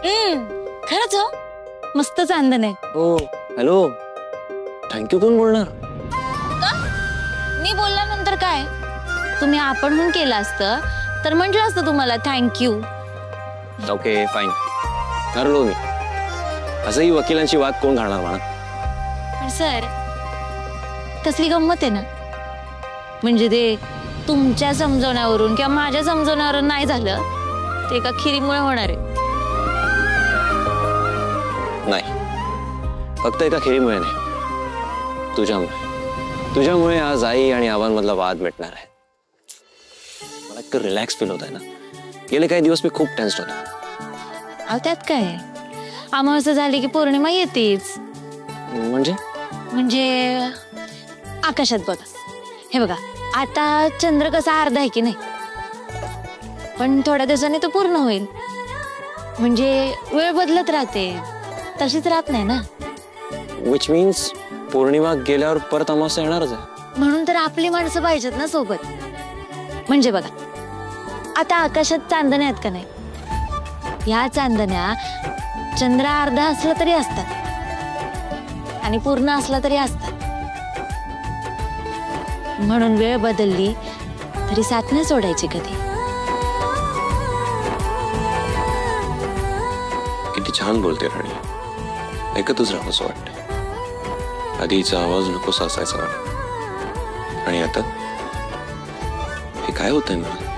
खरंच हो, मस्त चांदण आहे. हो. हॅलो, थँक्यू कोण बोलणार? का मी बोलल्यानंतर काय? तुम्ही आपण म्हणून केलं असतं तर म्हटलं असतं तुम्हाला थँक्यू. ओके फाईन, ठरलो मी. असंही वकिलांची वाद कोण घालणार म्हणा. पण सर, कसली गंमत आहे ना. म्हणजे ते तुमच्या समजवण्यावरून किंवा माझ्या समजवण्यावरून नाही झालं, ते एका खिरीमुळे होणार आहे. नाही, फक्त एका खिरीमुळे नाही, तुझ्यामुळे आज आई आणि आबांमधला वाद मिटणार आहे. मला इतकं रिलॅक्स फील होत आहे ना. गेले काही दिवस मी खूप टेन्स्ड होतो. अहो त्यात काय, अमावस्या झाली की पौर्णिमा येतेच. म्हणजे आकाशात बघा, हे बघा आता चंद्र कसा अर्धा आहे की नाही, पण थोड्या दिवसांनी तो पूर्ण होईल. म्हणजे वेळ बदलत राहते, तशीच राहत नाही ना. विच मीन्स पौर्णिमा गेल्यावर परत अमावस्या येणारच आहे. म्हणून तर आपली माणसं पाहिजेत ना सोबत. म्हणजे बघा, आता आकाशात चांदण्या आहेत का नाही, या चांदण्या चंद्र अर्धा असला तरी असतात आणि पूर्ण असला तरी असतात. म्हणून वेळ बदलली तरी साथ नाही सोडायची कधी. किती छान बोलते राणी, ऐकतच राहावं असं वाटतं. आधीचा आवाज नकोसा असायचा वाटत. आणि आता हे काय होतंय मला?